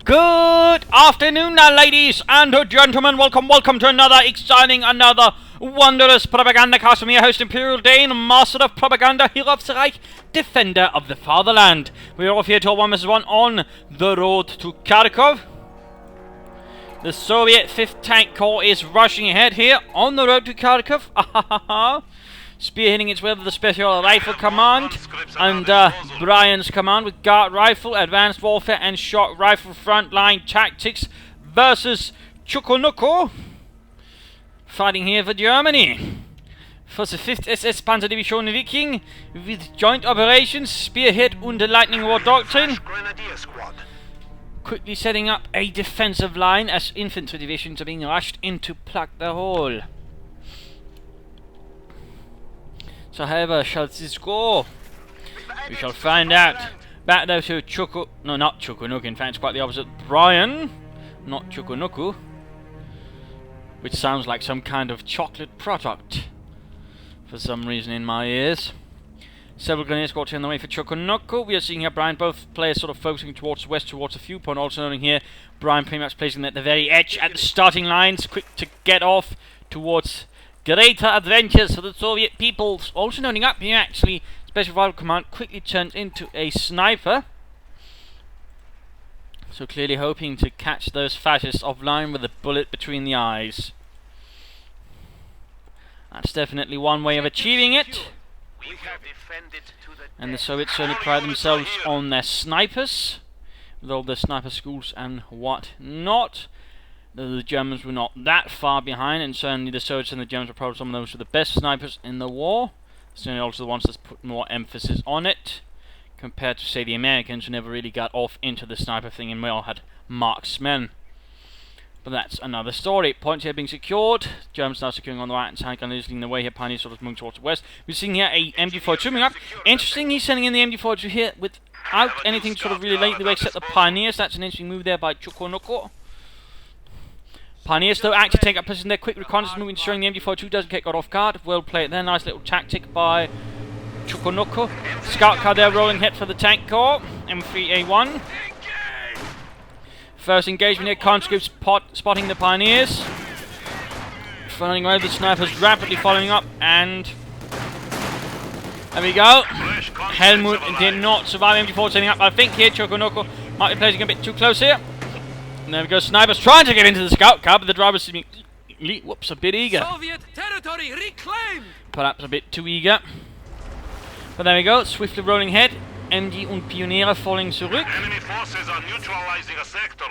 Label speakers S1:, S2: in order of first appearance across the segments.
S1: Good afternoon, ladies and gentlemen. Welcome to another exciting, another wondrous Propagandacast from your host, Imperial Dane, Master of Propaganda, Hero of the Reich, Defender of the Fatherland. We are off here to 1 vs 1 on the road to Kharkov. The Soviet 5th Tank Corps is rushing ahead here on the road to Kharkov. Spearheading its way with the Special Rifle Command under Bryan's command with Guard Rifle, Advanced Warfare and Short Rifle Frontline Tactics versus Chokunuko. Fighting here for Germany. For the 5th SS Panzer Division Viking with Joint Operations, Spearhead under Lightning War Doctrine. Quickly setting up a defensive line as infantry divisions are being rushed in to plug the hole. So however shall this go? We shall find out. Back though to not Chokunuko, in fact it's quite the opposite. Bryan, not Chokunuko. Which sounds like some kind of chocolate product. For some reason in my ears. Several grenade squads on the way for Chokunuko. We are seeing here Bryan, both players sort of focusing towards the west, towards the viewpoint. Also noting here, Bryan pretty much placing at the very edge, at the starting lines, quick to get off towards greater adventures for the Soviet peoples. Also noting up here actually, Special Rifle Command quickly turns into a sniper. So clearly hoping to catch those fascists offline with a bullet between the eyes. That's definitely one way of achieving it. And the Soviets certainly pride themselves on their snipers, with all their sniper schools and what not. The Germans were not that far behind, and certainly the Soviets and the Germans were probably some of those who were the best snipers in the war. Certainly also the ones that put more emphasis on it, compared to, say, the Americans, who never really got off into the sniper thing and we all had marksmen. But that's another story. Points here being secured. Germans now securing on the right hand side, kind of leading the way here. Pioneers sort of moving towards the west. We're seeing here a MG42 moving up. Interesting, he's sending in the MG42 here without anything sort of really late in the way except the Pioneers. That's an interesting move there by Chokunuko. Pioneers though actually take up position there. Quick reconnaissance move, ensuring the MG42 doesn't get caught off guard. Well played there. Nice little tactic by Chokunuko. Scout car there rolling ahead for the tank corps. M3A1. First engagement here. Conscripts spotting the Pioneers. Running away with the snipers rapidly following up, and there we go. Helmut did not survive. MG4 setting up. I think here Chokunuko might be placing a bit too close here. And there we go, snipers trying to get into the scout car, but the driver seeming a bit eager.
S2: Soviet territory reclaimed!
S1: Perhaps a bit too eager. But there we go, swiftly rolling ahead. MG und Pioniere falling zurück.
S3: Enemy forces are neutralizing a sector.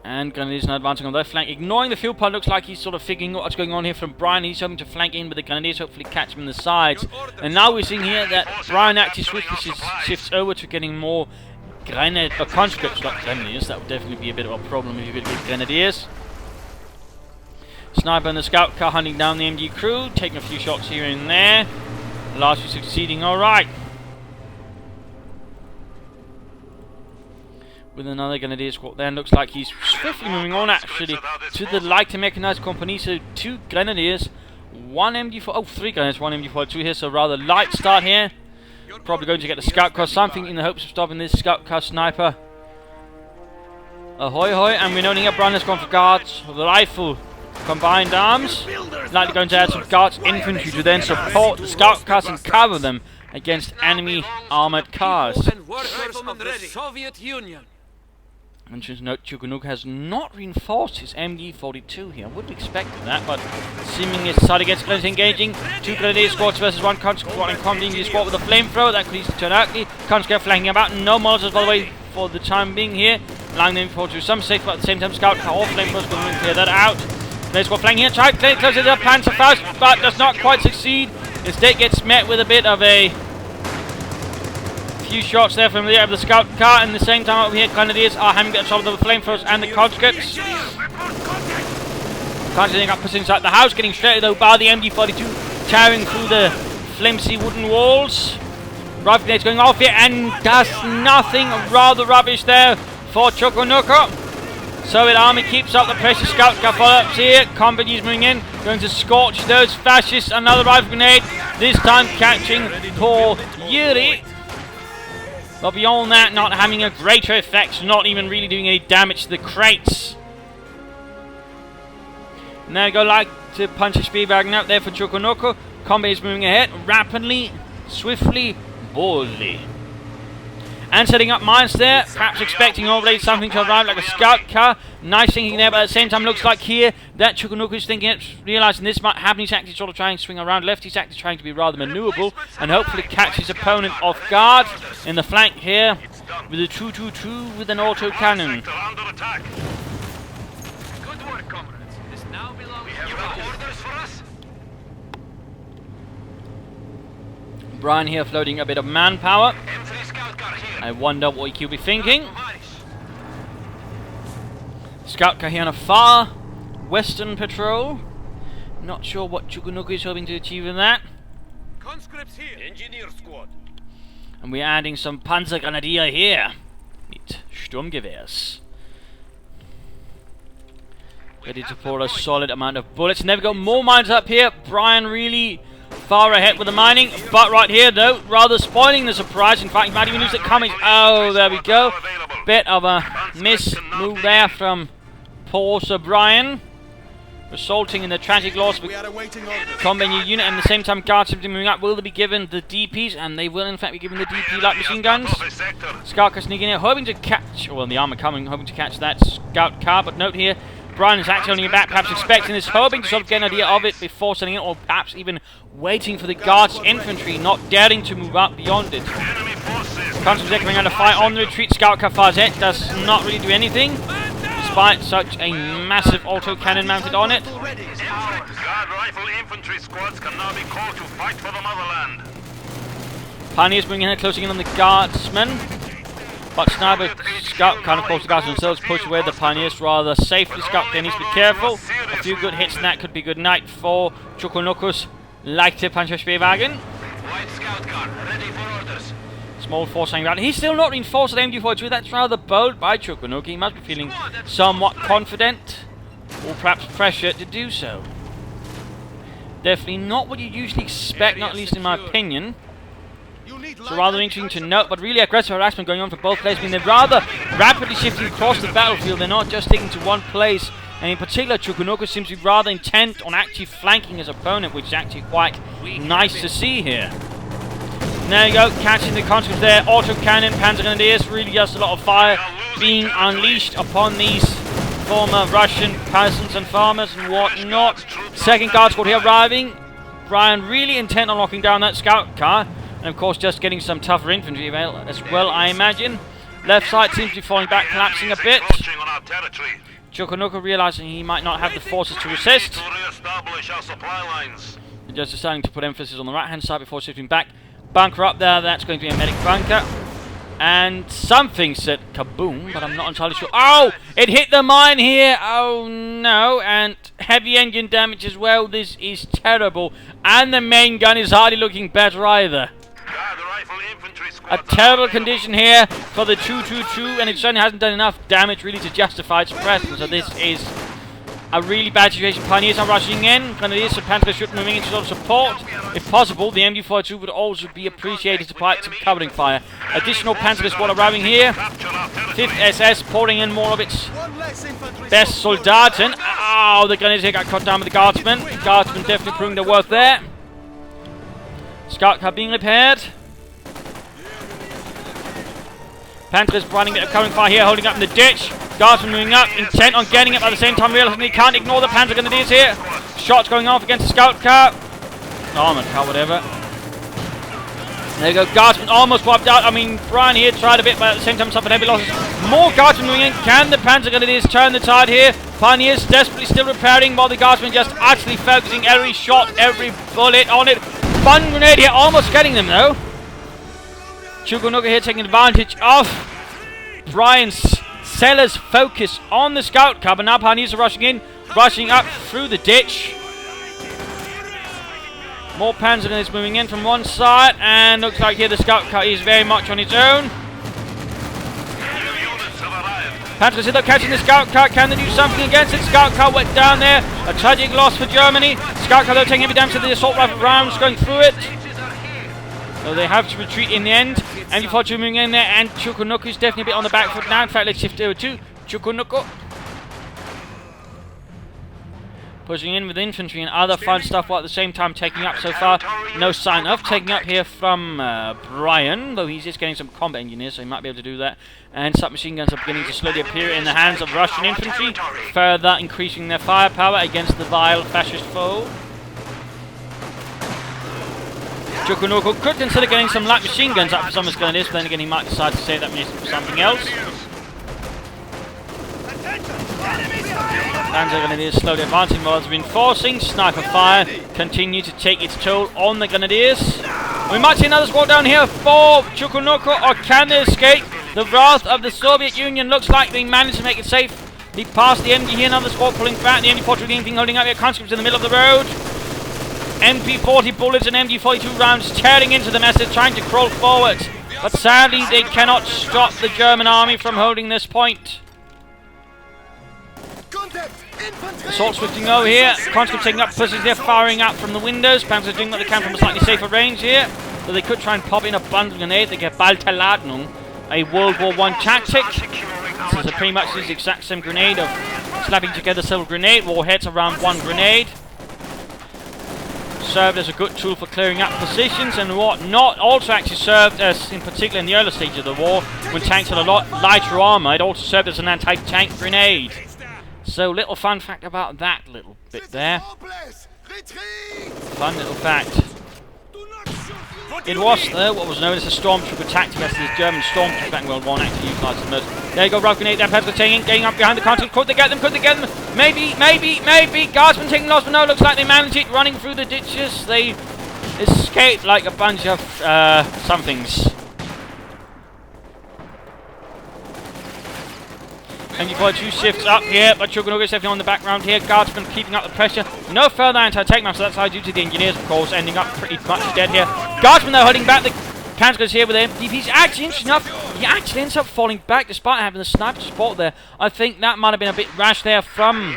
S1: And Grenadiers now advancing on their flank. Ignoring the field point, looks like he's sort of figuring out what's going on here from Bryan. He's hoping to flank in with the Grenadiers, hopefully catch him in the sides. And now we're seeing here that Bryan actually shifts over to getting more conscripts, not Grenadiers. That would definitely be a bit of a problem if you could get Grenadiers. Sniper and the scout car hunting down the MG crew, taking a few shots here and there. Largely succeeding alright. With another Grenadier squad there, and looks like he's swiftly moving on actually to the lighter mechanized company. So 2 Grenadiers, 1 MG4, three Grenadiers, 1 MG42 here, so rather light start here. Probably going to get the scout car, something in the hopes of stopping this scout car sniper. Ahoy hoy, and we're noting here Bryan has gone for guards, the rifle, combined arms. Likely going to add some guards infantry to then support the scout cars and cover them against enemy armored cars.
S2: And workers of the Soviet Union.
S1: And just note, Chokunuko has not reinforced his MG42 here. I wouldn't expect that, but seemingly it's side against Grenadiers engaging. 2 Grenadier squads versus 1 conscript squad, and combining squad with a flamethrower. That could easily turn ugly. Conscript flanking about. No Molotovs, by the way, for the time being here. Allowing them to some safe, but at the same time, scout car or flamethrowers going to clear that out. Grenadier squad flanking here. Try to clear closer to the Panzer Faust, but does not quite succeed. Instead, gets met with a bit of a few shots there from the scout car, and at the same time over here Grenadiers are having to get trouble with the flamethrowers and the conscripts. Continuing up inside the house, getting straight though by the MG42, tearing through the flimsy wooden walls. Rifle grenades going off here and does nothing. Rather rubbish there for Chokunuko. Soviet army keeps up the pressure. Scout car follow-ups here. Companies moving in, going to scorch those fascists. Another rifle grenade, this time catching poor Yuri. But beyond that, not having a greater effect, not even really doing any damage to the crates. Now go like to punch a speedwagon out there for Chokunuko. Combat is moving ahead rapidly, swiftly, boldly. And setting up mines there, perhaps expecting already something to arrive like a scout car. Nice thinking there, but at the same time looks like here that Chokunuko is thinking it, realising this might happen. He's actually sort of trying to swing around left. He's actually trying to be rather manoeuvrable and hopefully catch his opponent off guard in the flank here with a 2-2-2 with an auto cannon.
S3: Sector under attack.
S2: Good work, comrades. This now belongs
S3: We have orders for us.
S1: Bryan here floating a bit of manpower.
S3: Infantry scout car here.
S1: I wonder what he'll be thinking. Scout car here on a far western patrol. Not sure what Chokunuko is hoping to achieve in that.
S2: conscripts here.
S3: Engineer squad.
S1: And we're adding some Panzer Grenadier here. Mit Sturmgewehrs. Ready to pour a solid amount of bullets. Never got more mines up here. Bryan really far ahead with the mining. But right here, though, rather spoiling the surprise. In fact, he might even lose it coming. Oh, there we go. Bit of a miss move there from poor Sir Bryan. Resulting in the tragic loss of a combat unit, and at the same time guards simply moving up. Will they be given the DPs? And they will in fact be given the DP light machine guns. Scout car sneaking in, hoping to catch, well, the armor coming, hoping to catch that scout car. But note here, Bryan is actually only back, perhaps expecting this, hoping to sort of get an idea of it before sending it, or perhaps even waiting for the guards' infantry, not daring to move up beyond it. Conscripts coming out of fire on the retreat. Scout car fires it, does not really do anything, despite such a massive autocannon mounted on it.
S3: Guard rifle infantry squads can now be called to fight for the motherland.
S1: Pioneers bringing in, closing in on the guardsmen. But sniper scout kind of, course, the guards themselves push away the pioneers rather safely. Scout needs to be careful. A few good hits and that could be good night for Chokunuko's leichte Panzerschwerwagen.
S3: White scout car, ready for orders.
S1: Small force hanging out. He's still not reinforced at MG42. That's rather bold by Chokunuko. He must be feeling somewhat confident, or perhaps pressure to do so. Definitely not what you usually expect, not least in my opinion. So rather interesting to note, but really aggressive harassment going on for both players. I mean, they're rather rapidly shifting across the battlefield. They're not just sticking to one place. And in particular, Chokunuko seems to be rather intent on actually flanking his opponent, which is actually quite nice to see here. There you go, catching the conscripts there. Autocannon, Panzer Grenadiers, really just a lot of fire being unleashed upon these former Russian peasants and farmers and whatnot. Second guard squad here arriving. Bryan really intent on locking down that scout car. And of course just getting some tougher infantry as well, I imagine. Left side seems to be falling back, collapsing a bit. Chokunuko realizing he might not have the forces to resist. Just deciding to put emphasis on the right hand side before shifting back. Bunker up there, that's going to be a medic bunker. And something said kaboom, but I'm not entirely sure. Oh! It hit the mine here! Oh no, and heavy engine damage as well. This is terrible. And the main gun is hardly looking better either. A terrible condition here for the 222, and it certainly hasn't done enough damage really to justify its presence. So this is a really bad situation. Pioneers are rushing in. Grenadiers and Panzer should be moving into sort of support. If possible, the MG42 would also be appreciated to provide some covering fire. Additional Panzer squad arriving here. 5th SS pouring in more of its best Soldaten. Oh, the Grenadiers here got cut down with the Guardsmen. The Guardsmen definitely proving their worth there. Scout car being repaired. Panzer is running a bit of covering fire here, holding up in the ditch. Guardsmen moving up, intent on getting it, but at the same time realizing they can't ignore the Panzer Grenadiers here. Shots going off against the scout car. Armored car, whatever. There you go, Guardsmen almost wiped out. I mean, Bryan here tried a bit, but at the same time suffered heavy losses. More Guardsmen moving in. Can the Panzer Grenadiers turn the tide here? Pioneers desperately still repairing, while the Guardsmen just utterly focusing every shot, every bullet on it. One grenade here, almost getting them though. Chokunuko here taking advantage of Bryan's Seller's focus on the scout car, but now Pioneers are rushing in, rushing up through the ditch. More Panzer Grenadiers moving in from one side, and looks like here the scout car is very much on its own. Panzer is catching the scout car. Can they do something against it? Scout car went down there. A tragic loss for Germany. Scout car though taking heavy damage to the assault rifle rounds going through it. So they have to retreat in the end. MG42 moving in there, and Chokunuko is definitely a bit on the back foot now. In fact, let's shift over to Chokunuko. Pushing in with infantry and other fun stuff while at the same time taking up so far. No sign of taking up here from Bryan, though he's just getting some combat engineers, so he might be able to do that. And submachine guns are beginning to slowly appear in the hands of Russian infantry, further increasing their firepower against the vile fascist foe. Chokunuko could consider getting some light machine guns up for some of his grenadiers, but then again he might decide to save that munition for something else. Panzer Grenadiers slowly advancing while it's reinforcing. Sniper fire continue to take its toll on the Grenadiers. We might see another squad down here for Chokunuko, or can they escape the wrath of the Soviet Union? Looks like they managed to make it safe. He passed the MG here, another squad pulling back. The MG40 thing holding up here. Conscripts in the middle of the road. MP40 bullets and MG42 rounds tearing into the mess, trying to crawl forward. But sadly, they cannot stop the German army from holding this point. Assault swifting over here. Conscripts taking up positions there, firing up from the windows. Panzer doing what they can from a slightly safer range here. So they could try and pop in a bundle grenade. They get Baltaladnung, a World War I tactic. This is pretty much the exact same grenade of slapping together several grenade warheads around one grenade. Served as a good tool for clearing up positions and whatnot. Also actually served as, in particular in the early stages of the war, when tanks had a lot lighter armor, it also served as an anti-tank grenade. So, little fun fact about that little bit there. Fun little fact. It was, what was known as a stormtrooper tactic, as the German stormtrooper back in World War I actually utilised the most. There you go, rocket grenade, that Panzer taking, getting up behind the conscripts. Could they get them? Could they get them? Maybe. Guardsmen taking loss, but no, looks like they managed it, running through the ditches. They escaped like a bunch of somethings. MG42 shifts up here, but Chokunuko is definitely on the background here. Guardsmen keeping up the pressure. No further anti-tank now, so that's how due to the engineers, of course, ending up pretty much dead here. Guardsmen, though, holding back the Panzers here with MDVs. Actually, interesting enough, he actually ends up falling back despite having the sniper support there. I think that might have been a bit rash there from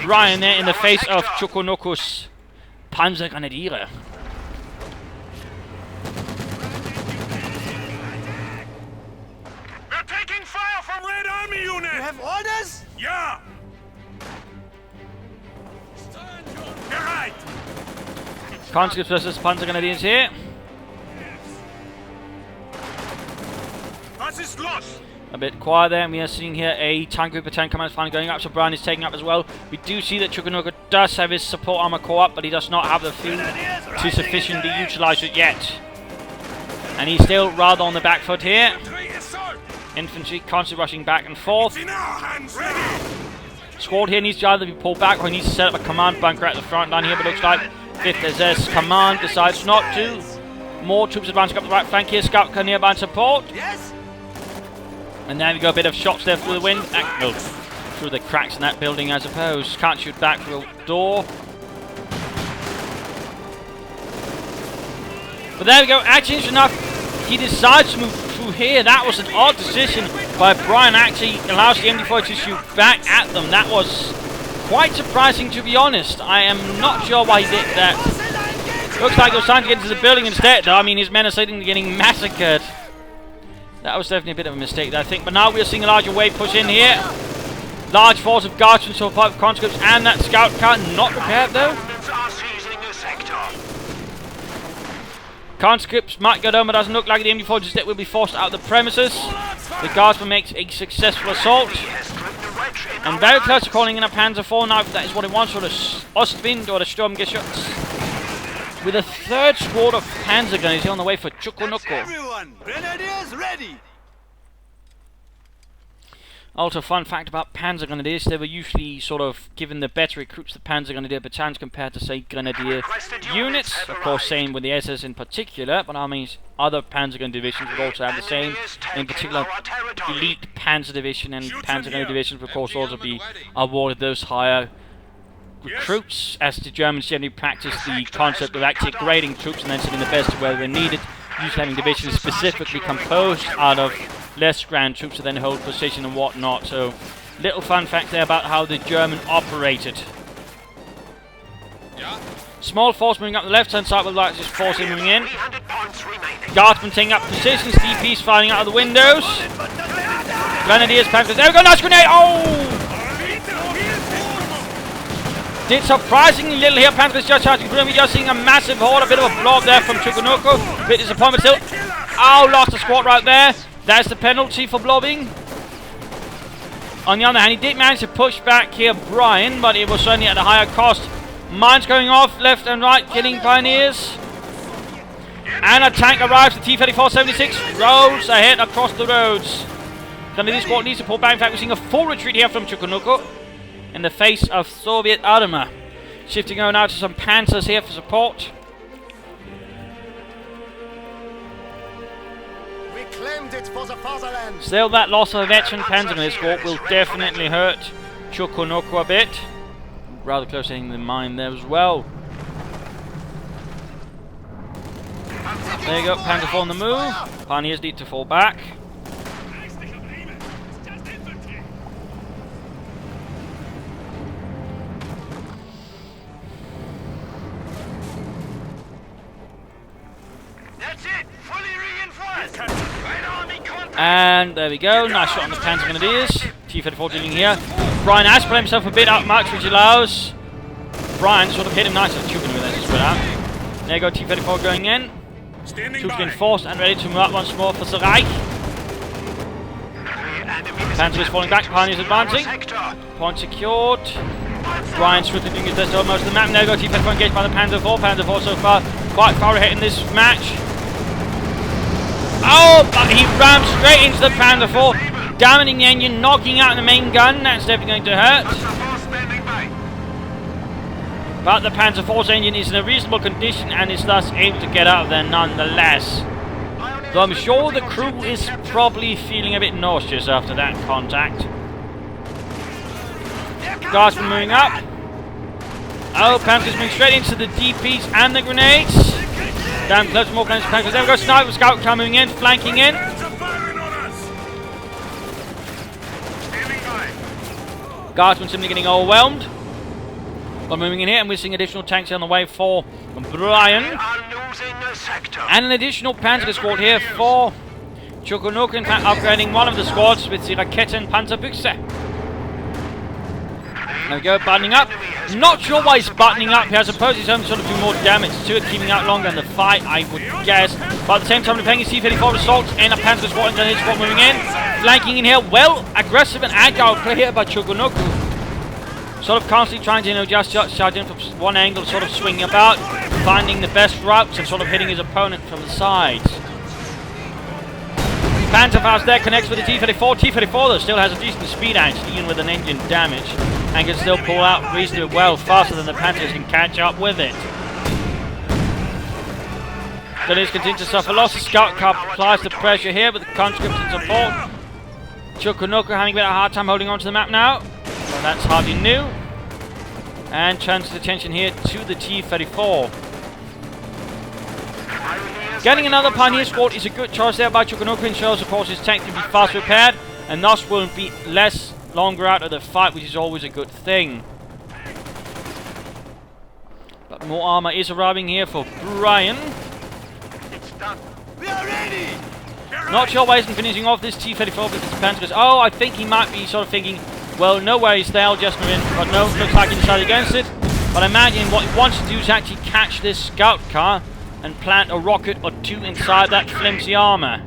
S1: Bryan there in the face of Chokunuko's Panzer Grenadier.
S3: Taking fire from Red Army unit!
S4: You have orders?
S3: Yeah! Bereit!
S1: Conscripts versus Panzer Grenadiers here.
S3: Was ist los?
S1: A bit quiet there, and we are seeing here a tank group of 10 commands finally going up, so Bryan is taking up as well. We do see that Chokunuko does have his support armor core up, but he does not have the field to sufficiently utilize it yet. And he's still rather on the back foot here. Infantry constantly rushing back and forth. Squad here needs to either be pulled back or he needs to set up a command bunker at the front line here, but looks like 5th SS Command decides not to. More troops advancing up the right flank here. Scout can nearby support.
S4: Yes.
S1: And there we go, a bit of shots there through the wind. No, through the cracks in that building, I suppose. Can't shoot back through a door. But there we go, actually, interesting enough, he decides to move through here. That was an odd decision by Bryan, actually allows the MD4 to shoot back at them. That was quite surprising, to be honest. I am not sure why he did that. Looks like he was trying to get into the building instead, though. I mean, his men are sitting getting massacred. That was definitely a bit of a mistake, I think. But now we are seeing a larger wave push in here. Large force of guardsmen, so 5 conscripts, and that scout car not prepared, though. Conscripts might go down, but doesn't look like the MD4 just will be forced out of the premises. The guardsman makes a successful assault. And very close to calling in a Panzer IV now, if that is what it wants, or the Ostwind or the Sturmgeschütz. With a third squad of Panzer gunners here on the way for Chokunuko.
S4: Everyone, grenadiers ready.
S1: Also, fun fact about Panzer Grenadiers, they were usually sort of given the better recruits, the Panzer Grenadier battalions compared to, say, Grenadier units. Of course, same with the SS in particular, but I mean, other Panzer Grenadier divisions would also have the same. In particular, Elite Panzer Division and Panzer Grenadier divisions would, of course, also be awarded those higher recruits, as the Germans generally practice the concept of actually grading troops and then sending the best where they're needed, usually having divisions specifically composed out of less grand troops to then hold position and whatnot. So, little fun fact there about how the German operated. Small force moving up the left-hand side with Axis force moving in.
S3: 300 points remaining.
S1: Guardsmen taking up positions. DPs firing out of the windows. Grenadiers, Panthers. There we go, nice grenade! Oh! Did surprisingly little here. Panthers just charging through. We're just seeing a massive horde. A bit of a blob there from Chokunuko. Bit disappointment still. Oh, lost a squad right there. That's the penalty for blobbing. On the other hand, he did manage to push back here Bryan, but it was certainly at a higher cost. Mines going off left and right, killing pioneers. And a tank arrives. The T-34-76 rolls ahead across the roads. Grenadier squad needs to pull back. In fact, we're seeing a full retreat here from Chokunuko in the face of Soviet armor. Shifting over now to some Panzers here for support.
S4: We claimed it for the fatherland.
S1: Still, that loss of a veteran Panzer in this squad will definitely hurt Chokunuko a bit. Rather close to hitting the mine there as well. There you go, Panzer 4 on the move. Pioneers need to fall back.
S3: That's it. Fully reinforced. Right army contact.
S1: And there we go, nice shot on the Panzer Grenadiers. T-34 dealing here. Bryan has put himself a bit out much, which allows Bryan sort of hit him nicely. Choking with that spread out. There you go, T-34 going in. Troops getting forced and ready to move up once more for the Reich. Panzer is falling back, Pioneers advancing. Point secured. Bryan swiftly doing his best to hold most of the map. There you go, T-34 engaged by the Panzer 4. Panzer 4 so far quite far ahead in this match. Oh, but he rammed straight into the Panzer 4, damaging the engine, knocking out the main gun. That's definitely going to hurt. But the Panzer 4's engine is in a reasonable condition and is thus able to get out of there nonetheless. Though I'm sure the crew is probably feeling a bit nauseous after that contact. Guardsmen moving up. Oh, Panzer's moving straight into the DPs and the grenades. Down close to more Panzers. There we go, sniper scout coming in, flanking in. Guardsmen simply getting overwhelmed. But moving in here, and we're seeing additional tanks on the way for Bryan. And an additional Panzer squad here for Chokunuko, in fact upgrading one of the squads with the Raketen Panzerbüchse. There we go, buttoning up. Not sure why he's buttoning up here. I suppose he's only sort of doing more damage to it, keeping out longer in the fight, I would guess. But at the same time, they're playing his T-34 assaults and a Panzer squad and his squad moving in. Flanking in here, well, aggressive and agile play here by Chokunuko. Sort of constantly trying to, you know, just charge in from one angle, sort of swinging about, finding the best routes and sort of hitting his opponent from the sides. Panzerfaust there connects with the T-34. T-34 though still has a decent speed actually, even with an engine damage, and can still pull out reasonably well, faster than the Panzers can catch up with it. Grenadiers continue to suffer losses. Scout car applies the pressure here with the conscripts in support. Chokunuko having a bit of a hard time holding on to the map now. Well, that's hardly new. And turns attention here to the T-34. Getting another Pioneer squad is a good choice there by Chokunuko, and shows, of course, his tank can be fast repaired, and thus will be less longer out of the fight, which is always a good thing. But more armor is arriving here for Bryan.
S4: We are ready.
S1: Not sure why he isn't finishing off this T-34 with his Panzers. Oh, I think he might be sort of thinking, well, no worries, they'll just move in. But no, looks like he decided against it. But I imagine what he wants to do is actually catch this scout car and plant a rocket or two inside that flimsy armor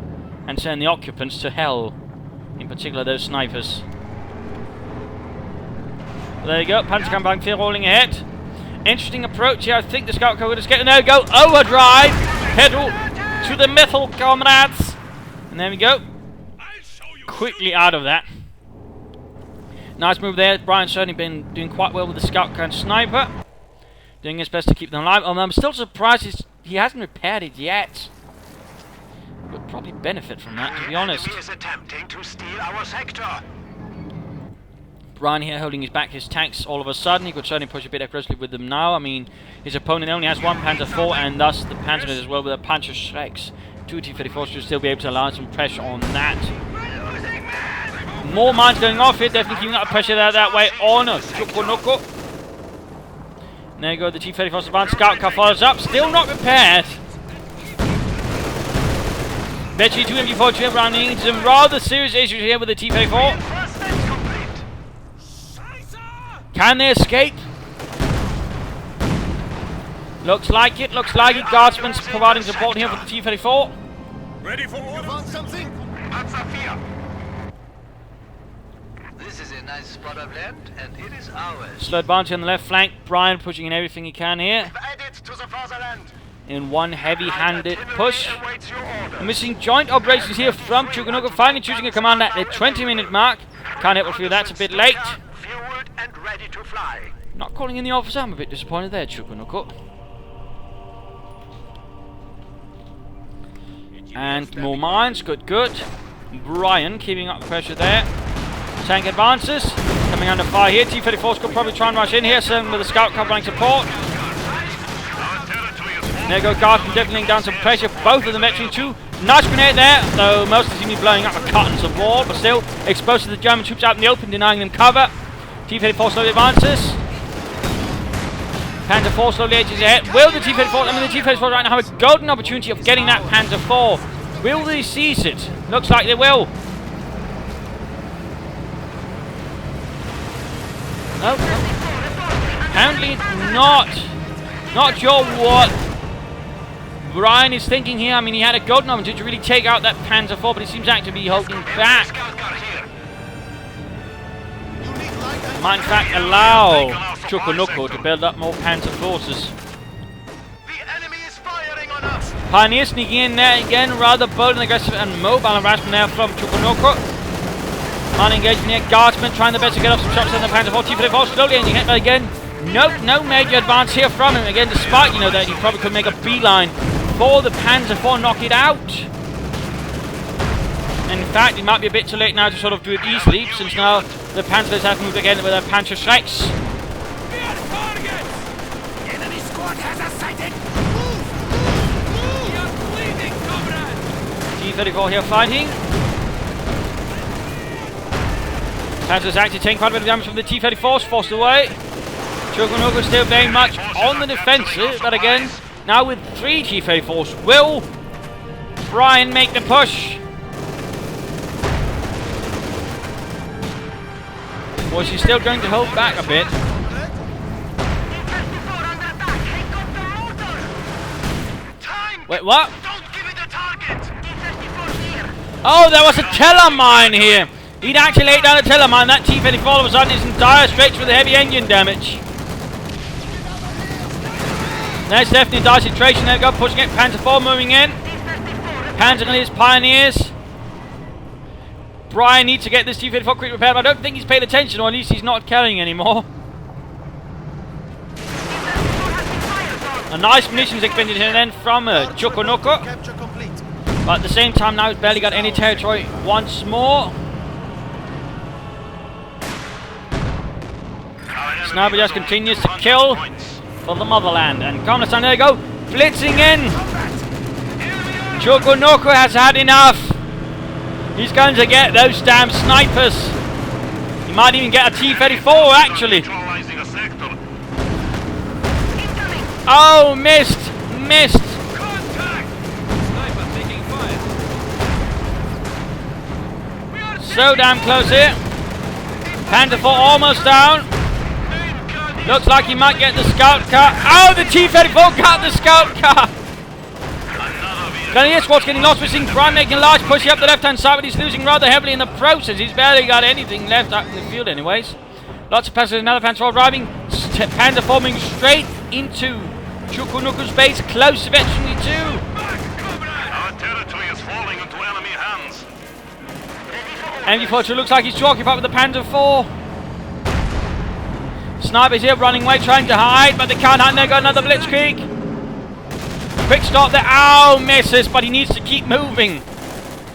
S1: and send the occupants to hell. In particular, those snipers. But there you go, Panzer Combine Fear rolling ahead. Interesting approach here. I think the scout car will just get. There we go, overdrive, pedal to the metal, comrades. And there we go. Quickly out of that. Nice move there. Bryan's certainly been doing quite well with the scout car and sniper. Doing his best to keep them alive. Although I'm still surprised he hasn't repaired it yet. Would probably benefit from that, to be honest.
S3: He is attempting to steal our sector.
S1: Bryan here holding his back, his tanks all of a sudden. He could certainly push a bit aggressively with them now. I mean, his opponent only has one Panzer 4, and thus the Panzer as well with a Panzer Schrecks. Two T-34s should still be able to allow some pressure on that. More mines going off here, definitely keeping up pressure there that way on Chokunuko. There you go, the T-34's advanced scout car follows up, still not repaired. Betchy 2 MG4 running into some rather serious issues here with the T-34. Can they escape? Looks like it, Guardsman's providing support here for the T-34.
S3: Ready for order?
S4: Found something?
S3: Panzer 4.
S2: This is a nice spot of land, and it is ours.
S1: Slow advance on the left flank, Bryan pushing in everything he can here.
S4: Added to the fatherland.
S1: In one heavy-handed push.
S3: Awaits your order.
S1: Missing joint operations here from Chokunuko, finally choosing a command at the 20-minute mark. Can't help but feel that's a bit late.
S3: Fueled and ready to fly.
S1: Not calling in the officer, I'm a bit disappointed there, Chokunuko. And more mines, good. Bryan keeping up the pressure there. Tank advances, coming under fire here. T-34's could probably try and rush in here, same with the scout covering support. There you go, Guardsman definitely laying down some pressure, both of them entering too. Nice grenade there, though most of the team blowing up a cut and wall, but still exposed to the German troops out in the open, denying them cover. T-34 slowly advances. Panzer 4 slowly edges ahead. Will the T-34, the T-34 right now have a golden opportunity of getting that Panzer 4. Will they seize it? Looks like they will. No. Apparently not. Not sure what Bryan is thinking here. I mean, he had a golden opportunity to really take out that Panzer 4, but he seems like to be holding back. Might in fact allow Chokunuko to build up more Panzer forces.
S3: The enemy is firing on us.
S1: Pioneer sneaking in there again, rather bold and aggressive and mobile harassment there from Chokunuko. Minor engagement here, Guardsmen trying their best to get off some shots in the Panzer 4. T-34 slowly ending it again. Nope, no major advance here from him again, despite, you know, that he probably could make a beeline for the Panzer 4, knock it out. And in fact, it might be a bit too late now to sort of do it easily, since now the Panzers have moved again with their Panzer strikes.
S4: Enemy squad has us sighted.
S1: T-34 here fighting. Panzer's actually taking quite a bit of damage from the T-34s, forced away. Chokunuko still very much on the defensive, but again, now with 3 T-34s, will Bryan make the push? Or is he still going to hold back a bit? Wait, what?
S3: Don't give it a target.
S1: Oh, there was a telemine here! He'd actually laid down a telemine. That T-34 all of a sudden is in dire straits with the heavy engine damage. There's definitely a dire situation. There we go, pushing it. Panzer 4 moving in. Panzer and his Pioneers. Bryan needs to get this T-34 quick repaired, but I don't think he's paid attention, or at least he's not carrying anymore. A nice munitions expended here then from Chokunuko.
S4: Capture complete.
S1: But at the same time now he's barely got any territory once more. Sniper just continues to kill for the motherland. And Communist, there you go, blitzing in. Chokunuko has had enough. He's going to get those damn snipers. He might even get a T-34 actually.
S3: Neutralizing a sector.
S1: Oh, missed.
S2: Contact! Sniper taking fire.
S1: So damn close here. Panzer 4 almost down. Looks like he might get the scout car. Oh, the T-34 got the scout car. Grenadier squad's getting lost. We're seeing Bryan making a large push up the left-hand side, but he's losing rather heavily in the process. He's barely got anything left out in the field anyways. Lots of Panzers, another Panzer 4 arriving. Panzer forming straight into Chokunuko's base, close eventually too.
S3: Our territory is falling into enemy hands.
S1: MG4 looks like he's too occupied with the Panzer 4. Snipers here running away, trying to hide, but they can't hide. There got another blitzkrieg. Quick stop there. Ow, misses, but he needs to keep moving.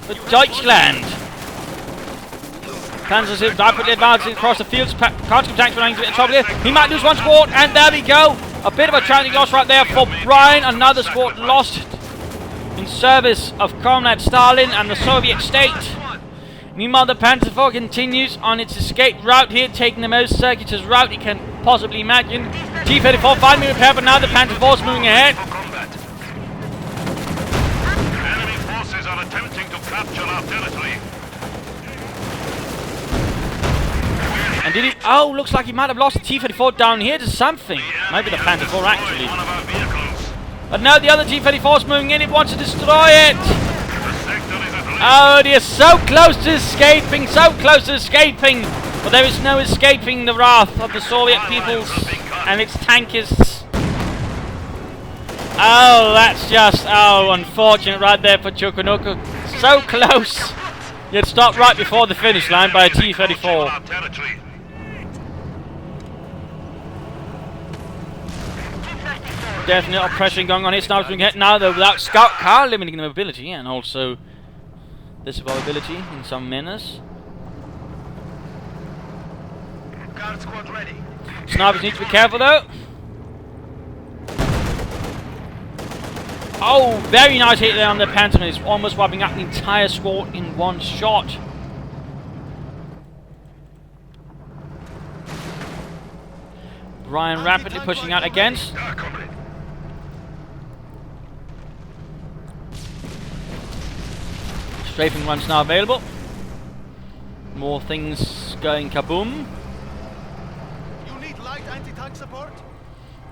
S1: For Deutschland. Panzers here rapidly advancing across the fields. Counter tanks running into trouble here. He might lose one squad, and there we go. A bit of a tragic loss right there for Bryan. Another squad lost in service of Comrade Stalin and the Soviet state. Meanwhile, the Panzer 4 continues on its escape route here, taking the most circuitous route it can possibly imagine. T-34 finally repaired, but now the Panzer force moving ahead.
S3: For combat. Enemy forces are attempting to capture our territory.
S1: And did he? Oh, looks like he might have lost the T-34 down here to something. Maybe the Panzer 4 actually.
S3: One of our vehicles.
S1: But now the other T-34 is moving in. It wants to destroy it.
S3: The sector is at risk.
S1: Oh dear, so close to escaping, so close to escaping. But there is no escaping the wrath of the Soviet peoples and its tankists. Oh, that's just, unfortunate right there for Chokunuko. So close. Yet stopped right before the finish line by a T-34.
S3: Our territory.
S1: Definitely a lot of pressure going on here. Snipers being hit now, though, without scout car limiting the mobility and also the survivability in some manners.
S4: Guard squad ready.
S1: Snipers need to be careful, though. Oh, very nice hit there on the Panzer. It's almost wiping out the entire squad in one shot. Bryan rapidly pushing out against. Strafing runs now available. More things going kaboom.
S4: You need light anti-tank support?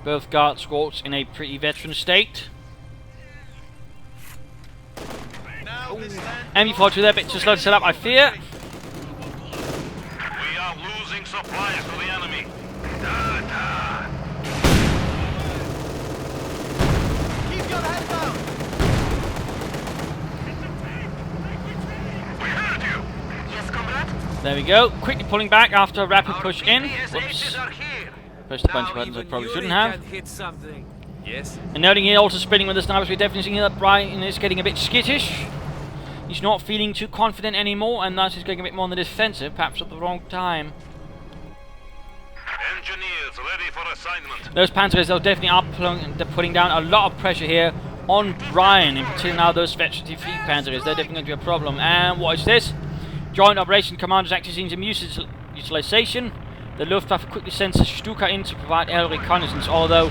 S1: Both guard squads in a pretty veteran state.
S4: Now this land
S1: MB42 there, a bit too slow to set up, I fear.
S3: We are losing supplies to the enemy.
S4: keep your head down.
S3: We heard you.
S2: Yes, comrade.
S1: There we go. Quickly pulling back after a rapid push in.
S2: BPS
S1: Whoops.
S2: aces are here.
S1: Pressed a bunch of buttons I probably shouldn't have.
S2: Hit something. Yes.
S1: And noting here, also spinning with the snipers, we're definitely seeing that Bryan is getting a bit skittish. He's not feeling too confident anymore, and thus he's going a bit more on the defensive, perhaps at the wrong time.
S3: Engineers ready for assignment.
S1: Those Panzers, though, definitely are putting down a lot of pressure here on Bryan. In particular now, those veteran defeat Panzers, they're definitely going to be a problem. And what is this? Joint Operation Commanders actually seeing some utilization. The Luftwaffe quickly sends a Stuka in to provide air reconnaissance, although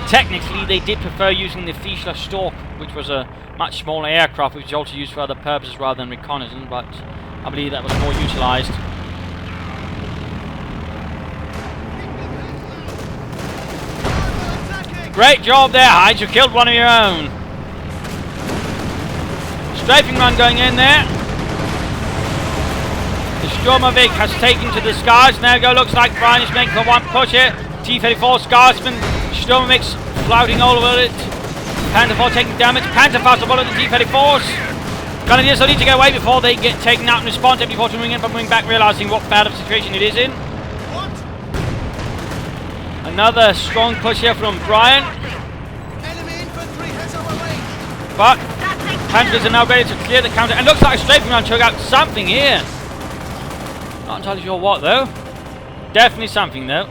S1: technically they did prefer using the Fischler Stork, which was a much smaller aircraft, which was also used for other purposes rather than reconnaissance, but I believe that was more utilized. Great job there, Hyde. You killed one of your own. Strafing run going in there. The Sturmovik has taken to the skies. There we go. Looks like Bryan is making for one push here. T-34 Scarsman. Sturmovik's flouting all over it. Panzer 4 taking damage. Panzer faster bullet the T-34s. Grenadiers don't need to get away before they get taken out in response. Before moving in, but moving back, realizing what bad of a situation it is in. Another strong push here from Bryan.
S4: Enemy infantry has our range.
S1: But Panzers are now ready to clear the counter. And looks like a strafing run took out something here. Not entirely sure what though. Definitely something though.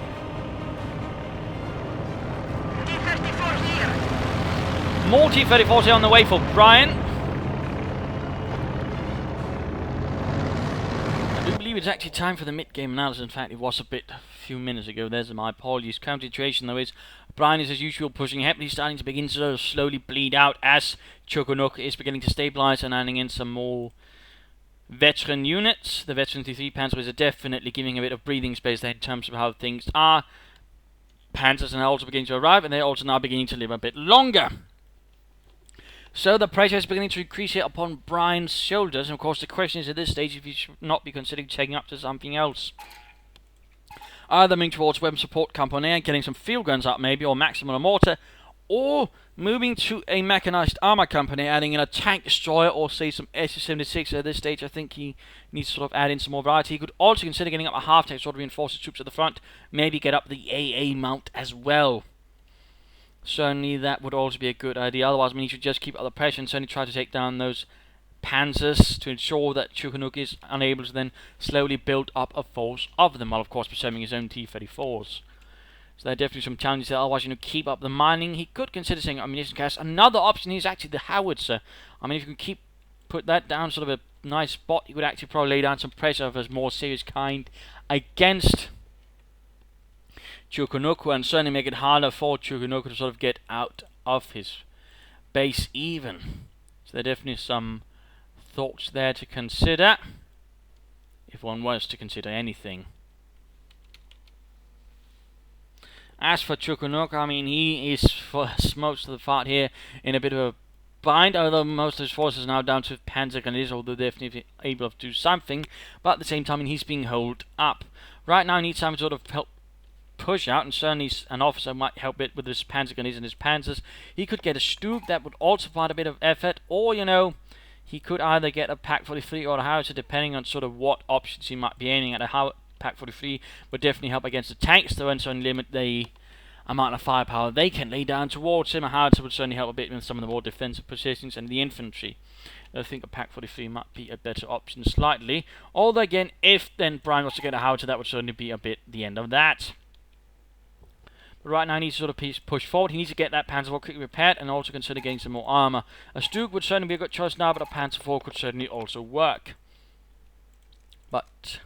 S2: T-34 here.
S1: More T-34s here on the way for Bryan. I do believe it's actually time for the mid-game analysis. In fact, it was a few minutes ago. There's my apologies. Current situation though is Bryan is as usual pushing ahead, but he's starting to begin to slowly bleed out as Chokunuko is beginning to stabilize and adding in some more veteran units. The veteran T3 Panzers are definitely giving a bit of breathing space there in terms of how things are. Panzers are also beginning to arrive, and they're also now beginning to live a bit longer. So the pressure is beginning to increase here upon Bryan's shoulders, and of course the question is at this stage if he should not be considering taking up to something else. Either moving towards weapon support company, getting some field guns up maybe, or Maximal mortar, or moving to a mechanized armor company, adding in a tank destroyer, or say some SS-76. At this stage I think he needs to sort of add in some more variety. He could also consider getting up a half-tank, sort of reinforce his troops at the front, maybe get up the AA mount as well. Certainly that would also be a good idea. Otherwise, I mean, he should just keep up the pressure and certainly try to take down those Panzers to ensure that Chokunuko is unable to then slowly build up a force of them, while of course preserving his own T-34s. So there are definitely some challenges there. Otherwise, keep up the mining. He could consider saying ammunition cast. Another option is actually the howitzer. I mean, if you can put that down sort of a nice spot, you could actually probably lay down some pressure of a more serious kind against Chokunuko, and certainly make it harder for Chokunuko to sort of get out of his base even. So there are definitely some thoughts there to consider, if one was to consider anything. As for Chokunuko, I mean, he is for most of the part here in a bit of a bind, although most of his forces are now down to Panzer gunners, although they're definitely able to do something, but at the same time he's being held up. Right now he needs some sort of help push out, and certainly an officer might help it with his Panzer gunners and his Panzers. He could get a Stug, that would also provide a bit of effort, or, you know, he could either get a Pak 43 or a howitzer, depending on sort of what options he might be aiming at. A Pak 43 would definitely help against the tanks, though, and certainly limit the amount of firepower they can lay down towards him. A howitzer would certainly help a bit with some of the more defensive positions, and the infantry. I think a Pak 43 might be a better option slightly. Although again, if then Bryan was to get a howitzer, that would certainly be a bit the end of that. But right now he needs to sort of push forward. He needs to get that Panzer IV quickly repaired, and also consider getting some more armor. A Stug would certainly be a good choice now, but a Panzer IV could certainly also work. But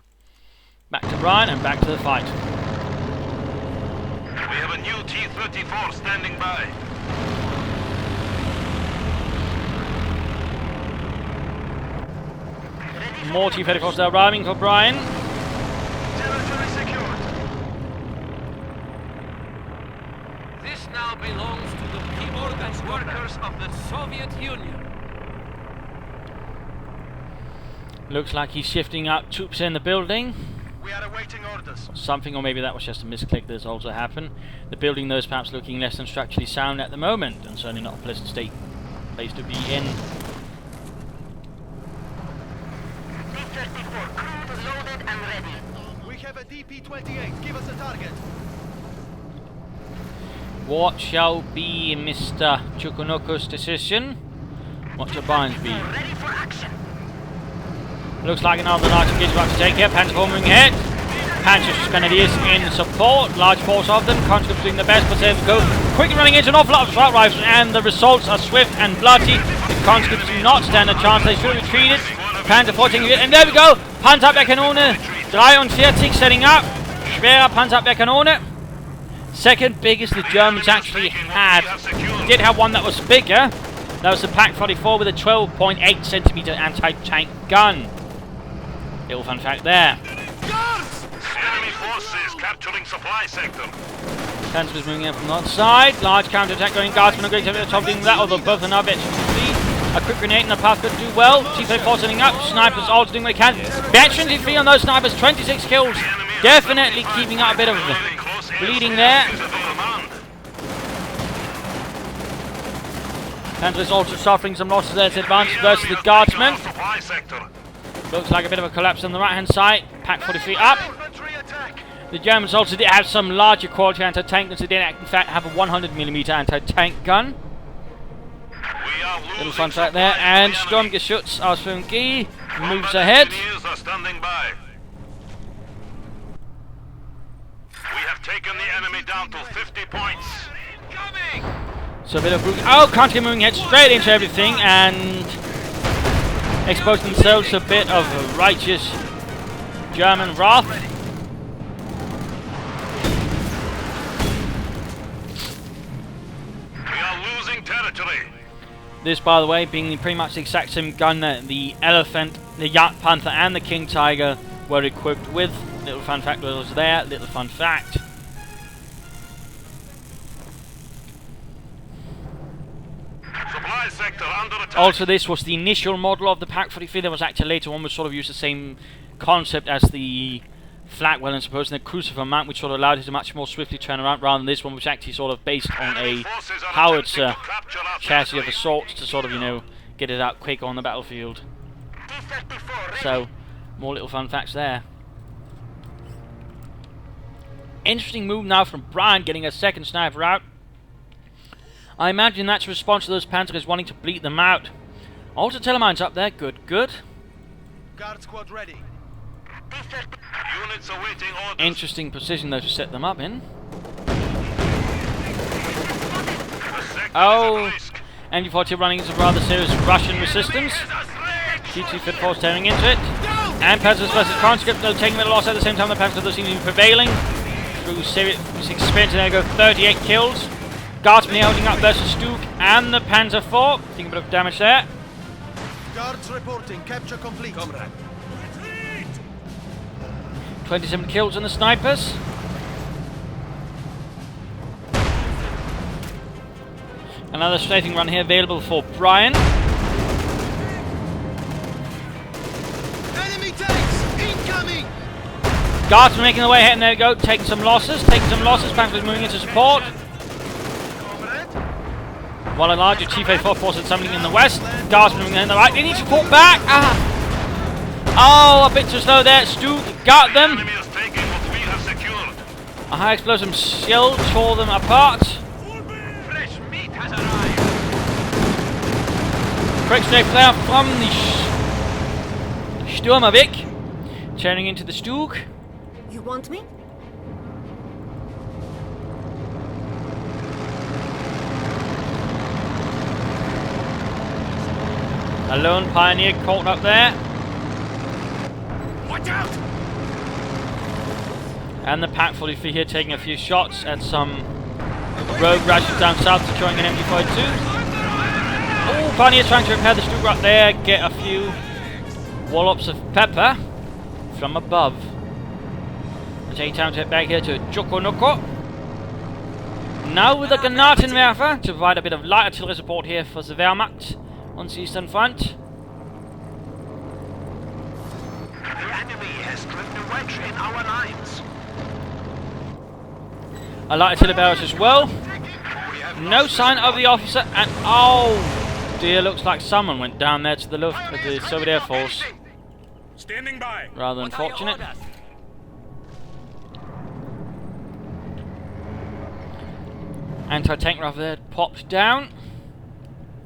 S1: back to Bryan and back to the fight.
S3: We have a new T-34 standing by.
S1: More T-34s are arriving for Bryan.
S4: Territory secured.
S2: This now belongs to the people and workers of the Soviet Union.
S1: Looks like he's shifting out troops in the building.
S4: We are awaiting orders.
S1: Something, or maybe that was just a misclick that's also happened. The building, though, is perhaps looking less than structurally sound at the moment, and certainly not a pleasant place to be in.
S5: T-34 crude loaded and ready.
S4: We have a DP-28. Give us a target.
S1: What shall be Mr. Chokunuko's decision? What shall Bryan's be?
S5: Ready for action.
S1: Looks like another large engage about to take here. Panzer moving ahead. Panzer's Grenadiers in support. Large force of them. Conscripts doing the best, but they go quickly running into an awful lot of assault rifles, and the results are swift and bloody. The conscripts do not stand a chance. They should have retreated. Panzer IV taking it, and there we go. Panzerabwehrkanone 43 setting up. Schwerer Panzerabwehrkanone. Second biggest the Germans actually had. They did have one that was bigger. That was the Pak 44 with a 12.8 centimeter anti-tank gun. Little fun fact there.
S3: Enemy forces capturing supply sector.
S1: Panzer is moving in from the other side. Large counterattack going. Guardsmen are going to have a top doing that, although both are now better to a quick grenade in the path could do well. T-34 setting up. Snipers also doing what they can. Veteran defeat on those snipers. 26 kills. Definitely keeping out a bit of bleeding there. Panzer is also suffering some losses there. It's advanced versus the Guardsmen. Looks like a bit of a collapse on the right hand side. Pak 43 up. The Germans also did have some larger quality anti-tank guns. They did in fact have a 100mm anti-tank gun. Little fun fact there. And Sturmgeschütz aus Fungi moves ahead.
S3: We have taken the enemy down to 50 points.
S2: Coming!
S1: So a bit of country moving ahead straight into everything and expose themselves to a bit of righteous German wrath.
S3: We are losing territory.
S1: This, by the way, being pretty much the exact same gun that the Elephant, the Jagd Panther and the King Tiger were equipped with. Little fun fact was there, little fun fact.
S3: Supply sector under attack.
S1: Also, this was the initial model of the Pak 43. There was actually later one which sort of used the same concept as the Flak-Well and supposing the Crucifer mount, which sort of allowed it to much more swiftly turn around, rather than this one, which actually sort of based on a howitzer chassis of a sort to sort of, you know, get it out quick on the battlefield. So, more little fun facts there. Interesting move now from Bryan, getting a second sniper out. I imagine that's a response to those Panzers wanting to bleed them out. Also Telemines up there, good, good.
S4: Guard squad ready.
S3: Units awaiting orders.
S1: Interesting position though to set them up in. Oh, MG-40 running into rather serious Russian resistance. T-254 tearing into it. And Panzers versus conscript, though taking a bit of loss at the same time. The Panzers seem to be prevailing. through serious experience. There we go, 38 kills. Guardsmen here holding up versus Stuke and the Panzer IV. Taking a bit of damage there.
S4: Guards reporting. Capture complete. Comrade.
S1: 27 kills on the snipers. Another strafing run here available for Bryan.
S4: Enemy tanks incoming.
S1: Guardsmen making their way ahead, and there we go, taking some losses. Panzer is moving into support. While a larger T-34 force is something in the west. Guardsmen moving in the right. They need to fall back. Oh, a bit too slow there. Stu got them.
S3: Enemy is taking what we have secured.
S1: A high explosive shell tore them apart.
S2: Fresh meat has arrived.
S1: Quick strafe there from the Sturmovik. Turning into the Stug.
S5: You want me?
S1: A lone pioneer caught up there.
S2: Watch out!
S1: And the Pack 43 here taking a few shots at some rogue Russians down south, securing an MG42. Oh, pioneers trying to repair the Stug right there. Get a few wallops of pepper from above. And taking time to head back here to Chokunuko. Now with the Granatenwerfer to provide a bit of light artillery support here for the Wehrmacht on the eastern front.
S3: The enemy has driven a wedge in our lines.
S1: A light artillery barrage as well. No sign of the officer, and oh dear, looks like someone went down there to the left of the Soviet Air Force.
S3: Standing by.
S1: Rather unfortunate. Anti-tank rifle there popped down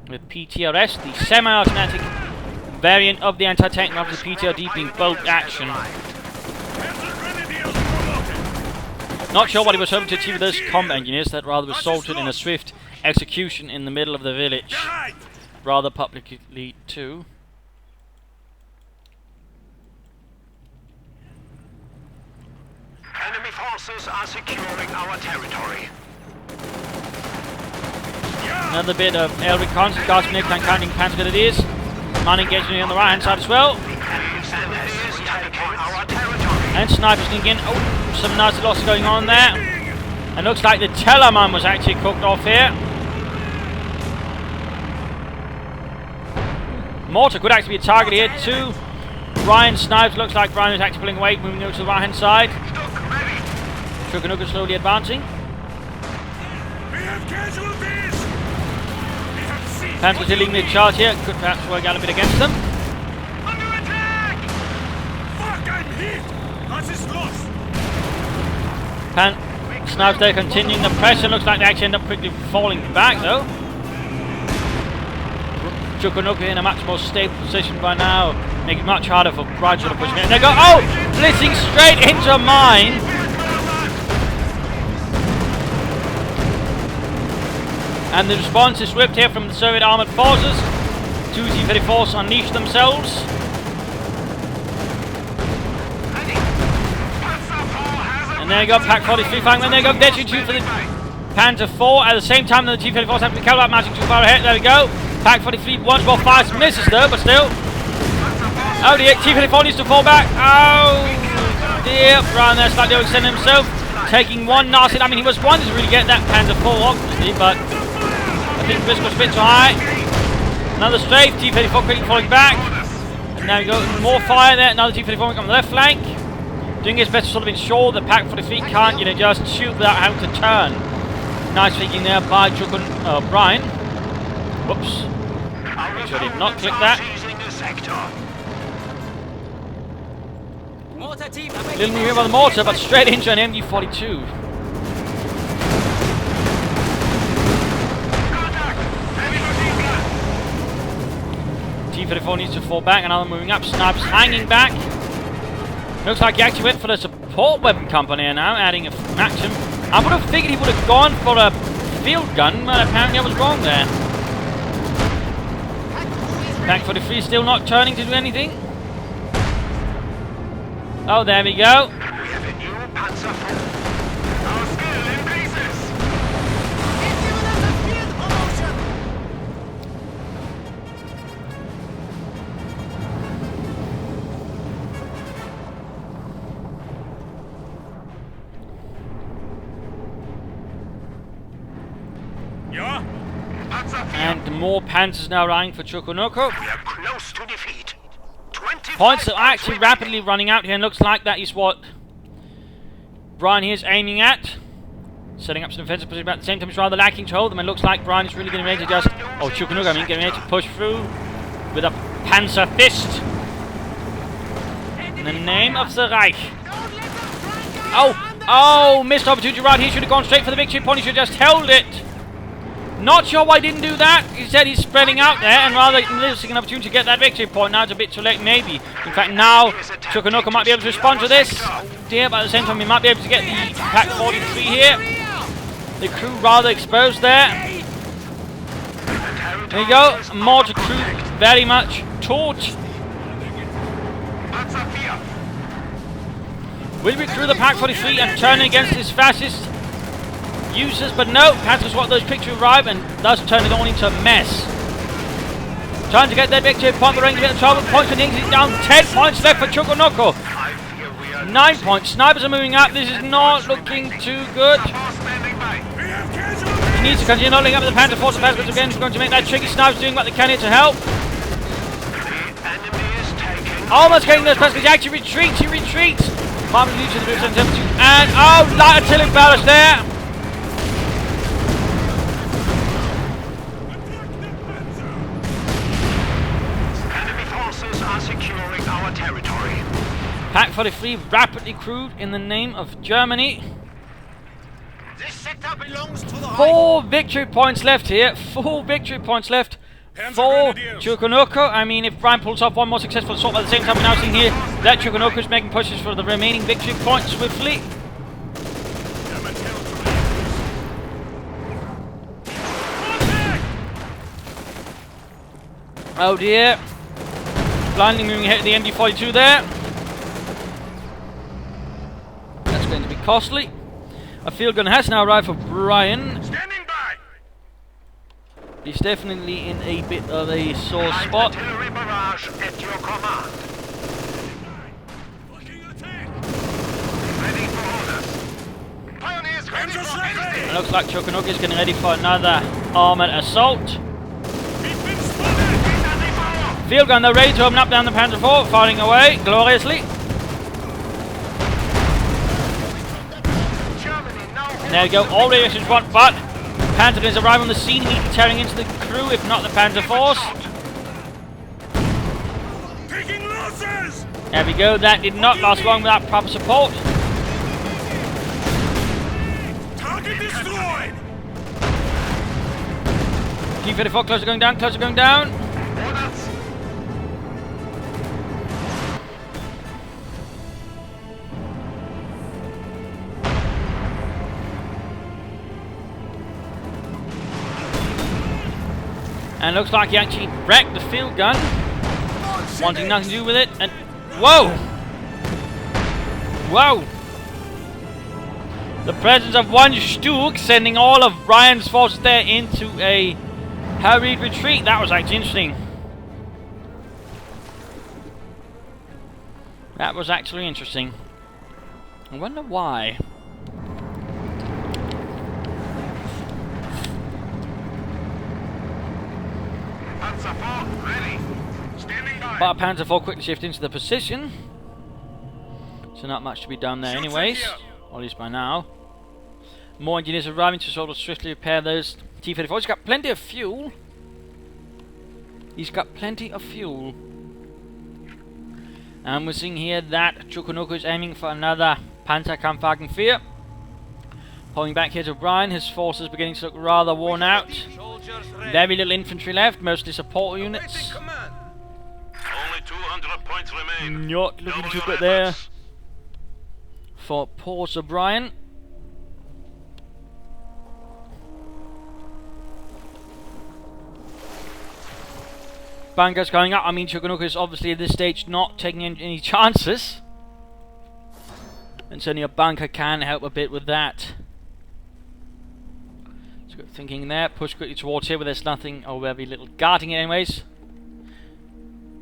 S1: with PTRS, the semi-automatic variant of the anti-tank rifle, the PTRD being bolt action. Not sure what he was hoping to achieve with those combat engineers, that rather resulted in a swift execution in the middle of the village. Rather publicly too.
S3: Enemy forces are securing our territory.
S1: Another bit of air reconnaissance, Guardsmen counting Panzer it is. Man engaging on the right hand side as well. And snipers sneaking in. Oh, some nice losses going on there. And looks like the Telemann was actually cooked off here. Mortar could actually be a target here too. Bryan snipes, looks like Bryan is actually pulling away, moving over to the right hand side. Chokunuko slowly advancing.
S3: We have casualties.
S1: Panzer leading the charge here, could perhaps work out a bit against them.
S3: Under attack! Fuck, I'm hit! That is lost!
S1: Snipes there continuing the pressure, looks like they actually end up quickly falling back though. Chokunuko in a much more stable position by now, making it much harder for Bryan to push in. And they go, oh! Blitzing straight into a mine! And the response is swift here from the Soviet armoured forces. Two T-34s unleash themselves. And there you go, Pack 43 firing. And there you go, Dead 2 for the Panzer IV. At the same time, the T-34s have to be covered up, marching too far ahead. There we go. Pack 43 once more fires, misses though, but still. Oh dear, T-34 needs to fall back. Oh dear, Bryan there slightly overextending himself. Taking one nasty, I mean he was wanting to really get that Panzer IV obviously, but I think the risk was a bit too high. Another strafe, T-34 quickly falling back. And now we go, more fire there, another T-34 on the left flank. Doing his best to sort of ensure the Pack 43 can't, you know, just shoot without having to turn. Nice flanking there by Bryan. Whoops. Make sure I did not click that. Little move here by the mortar, but straight into an MG42. T-34 needs to fall back, another moving up, snipers hanging back. Looks like he actually went for the support weapon company now, adding a Maxim. I would have figured he would have gone for a field gun, but apparently I was wrong there. Pack 43 still not turning to do anything. Oh, there we go. And more Panzers now arriving for Chokunuko.
S3: We are close to defeat. 25
S1: Points are actually
S3: remaining.
S1: rapidly running out here, and looks like that is what Bryan here is aiming at. Setting up some defensive position, but at the same time it's rather lacking to hold them, and looks like Bryan is really getting ready to just... Oh, Chokunuko, I mean, getting ready to push through with a Panzer fist. In the name of the Reich. Oh, missed opportunity right here. Should have gone straight for the victory point. He should have just held it. Not sure why he didn't do that. He said he's spreading out there and rather missing an opportunity to get that victory point. Now it's a bit too late, maybe. In fact, now Chokunuko might be able to respond to this. Dear, but at the same time, he might be able to get the Pack 43 here. The crew rather exposed there. There you go. More to crew, very much torch. Will recruit the Pack 43 and turn against his fascist users, but no, Panzer's what those pictures arrive and thus turn it all into a mess. Trying to get their victory point, the range to get the 12 points, and he's down 10 points left for Chokunuko. 9 points. Snipers are moving up. This is not looking too good. He needs to continue knocking up the Panzer force. The Panzer again is going to make that tricky. Snipers doing what they can here to help. Almost getting those Panzers. He actually retreats. He retreats. Marvin leads to the boost and oh, light artillery barrage there.
S3: Enemy forces are securing our territory.
S1: Pack 43 rapidly crewed in the name of Germany.
S4: This sector belongs to the
S1: 4 victory points left here. 4 victory points left for Chokunuko. I mean, if Bryan pulls off one more successful assault at the same time, we're now seeing here that Chokunuko is making pushes for the remaining victory points swiftly. Oh dear. Blindly moving ahead to the MD-42 there. That's going to be costly. A field gun has now arrived for Bryan.
S3: Standing by.
S1: He's definitely in a bit of a sore spot.
S3: Artillery barrage at your command. Ready for orders. Pioneers ready for anything.
S1: It looks like Chokunuko is getting ready for another armoured assault. Field gun, they're ready to open up down the Panzer IV, firing away gloriously. And there we go, all radiations one, but Panzer is arriving on the scene, immediately tearing into the crew, if not the Panzer force.
S3: Taking losses.
S1: There we go, that did not last long without proper support.
S3: Target destroyed.
S1: T-34, closer going down, closer going down.
S3: Orders.
S1: And looks like he actually wrecked the field gun, wanting nothing to do with it, and whoa! Whoa! The presence of one Stug sending all of Bryan's forces there into a hurried retreat. That was actually interesting. That was actually interesting. I wonder why.
S3: Panzer IV ready. Standing by.
S1: But Panzer IV quickly shift into the position. So not much to be done there anyways. Or at least by now. More engineers arriving to sort of swiftly repair those T-34. He's got plenty of fuel. He's got plenty of fuel. And we're seeing here that Chokunuko is aiming for another Panzerkampfwagen 4. Pulling back here to Bryan, his forces beginning to look rather worn out. Very little infantry left, mostly support units.
S3: Only 200 points remain.
S1: Not looking
S3: Double
S1: too
S3: your
S1: good there
S3: efforts.
S1: for poor Sir Bryan. Bunkers going up. I mean, Chokunuko is obviously at this stage not taking any chances. And certainly a bunker can help a bit with that. So good thinking there. Push quickly towards here where there's nothing or very little guarding it anyways.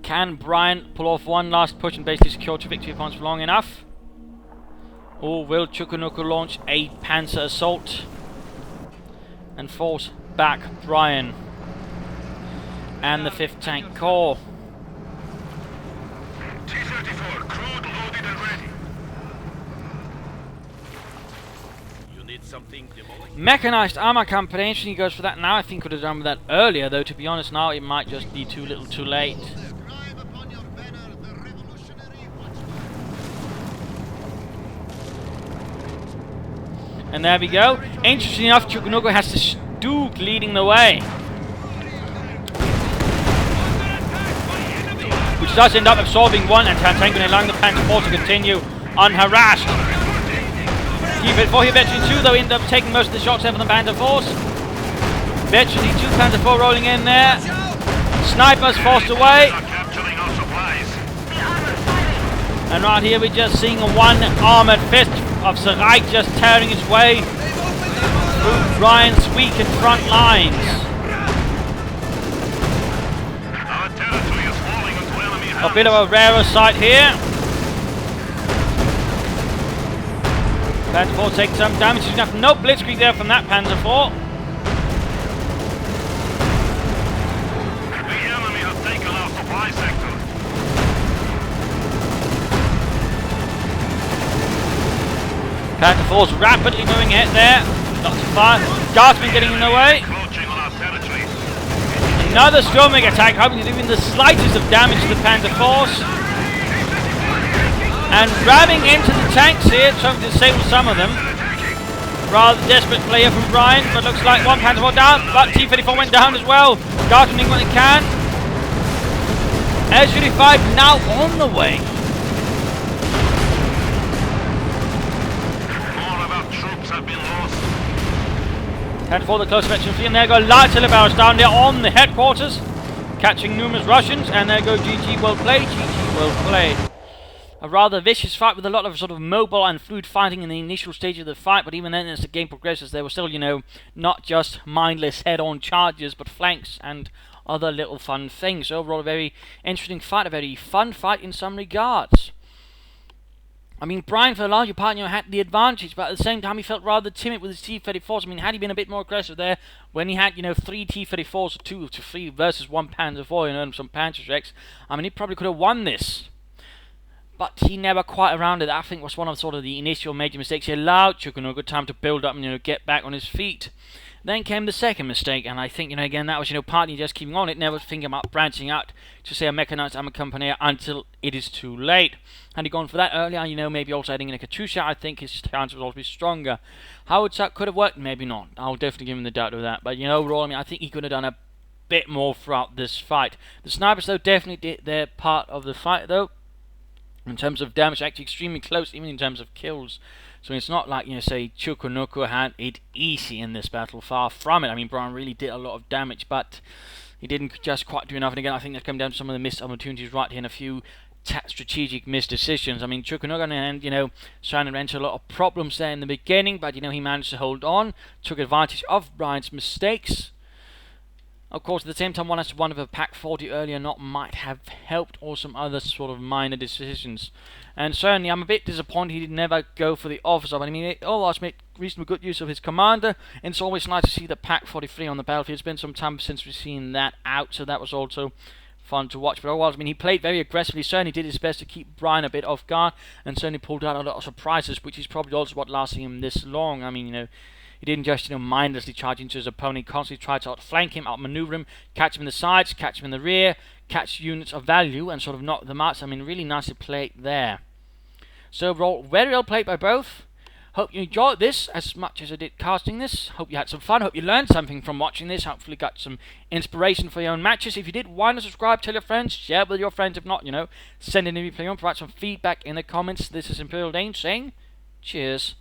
S1: Can Bryan pull off one last push and basically secure 2 victory points for long enough? Or will Chokunuko launch a panzer assault and force back Bryan? and the 5th Tank Corps.
S3: T-34, crude loaded and ready.
S2: You need something demolished?
S1: Mechanized Armor Company, interesting he goes for that now. I think could have done with that earlier, though to be honest now it might just be too little too late.
S4: Describe upon your banner the revolutionary watch.
S1: And there we go. Interesting enough, Chokunuko has the Duke leading the way. Which does end up absorbing one and Tantango allowing the Panzer force to continue unharassed. T-34 here, Veteran 2 though end up taking most of the shots there from the Panzer force. Veteran 2, Panzer 4 rolling in there. Snipers forced away.
S3: Are capturing our supplies.
S1: And right here we're just seeing one armoured fist of Sarai just tearing its way through Bryan's weakened front lines.
S3: Our territory is falling into enemy hands.
S1: A bit of a rarer sight here. Panzer 4 taking some damage. There's enough no blitzkrieg there from that Panzer 4.
S3: The enemy has taken our supply sector.
S1: Panzer 4's rapidly moving ahead there. Lots of fire. Guardsmen getting in the way.
S3: Encroaching on our territory.
S1: Another storming attack, hoping to do even the slightest of damage to the Panzer force. And ramming into the tanks here, trying to disable some of them. Rather desperate player from Bryan, but looks like one Panzer 4 down, but T-34 went down as well. Guardsmen doing what they can. S-35 now on the way.
S3: More of our troops have been lost.
S1: And for the close section, and there go light artillery barrels down there on the headquarters, catching numerous Russians, and there go GG, well played, GG, well played. A rather vicious fight with a lot of sort of mobile and fluid fighting in the initial stage of the fight, but even then as the game progresses there were still, you know, not just mindless head-on charges, but flanks and other little fun things. Overall a very interesting fight, a very fun fight in some regards. I mean, Bryan, for the larger part, you know, had the advantage, but at the same time, he felt rather timid with his T-34s. I mean, had he been a bit more aggressive there, when he had, you know, 3 T-34s, 2 to 3 versus 1 Panzer 4, and some Panzerschrecks, I mean, he probably could have won this. But he never quite around it. I think was one of sort of the initial major mistakes. He allowed Chokunuko a good time to build up and, you know, get back on his feet. Then came the second mistake, and I think, you know, again, that was, you know, partly just keeping on it, never thinking about branching out to, say, a mechanized armor company until it is too late. Had he gone for that earlier, you know, maybe also adding in a Katyusha, I think his chance would also be stronger. How it could have worked, maybe not. I'll definitely give him the doubt of that. But, you know, overall, I mean, I think he could have done a bit more throughout this fight. The snipers, though, definitely did their part of the fight, though. In terms of damage, actually extremely close, even in terms of kills. So it's not like, you know, say, Chokunuko had it easy in this battle. Far from it. I mean, Bryan really did a lot of damage, but he didn't just quite do enough. And again, I think that's come down to some of the missed opportunities right here and a few strategic missed decisions. I mean, Chokunuko, on the hand, you know, trying to run into a lot of problems there in the beginning, but, you know, he managed to hold on, took advantage of Bryan's mistakes. Of course, at the same time, one has to wonder if a Pack 40 earlier not might have helped, or some other sort of minor decisions. And certainly, I'm a bit disappointed he did never go for the officer. But I mean, it always made reasonably good use of his commander, and it's always nice to see the Pack 43 on the battlefield. It's been some time since we've seen that out, so that was also fun to watch. But otherwise, I mean, he played very aggressively. Certainly did his best to keep Bryan a bit off guard, and certainly pulled out a lot of surprises, which is probably also what lasting him this long. I mean, you know, he didn't just, you know, mindlessly charge into his opponent. He constantly tried to outflank him, outmaneuver him, catch him in the sides, catch him in the rear, catch units of value, and sort of knock them out. So, I mean, really nicely played there. So overall, very well played by both. Hope you enjoyed this as much as I did casting this. Hope you had some fun. Hope you learned something from watching this. Hopefully got some inspiration for your own matches. If you did, why not subscribe, tell your friends, share with your friends. If not, you know, send in a replay on, provide some feedback in the comments. This is Imperial Dane saying cheers.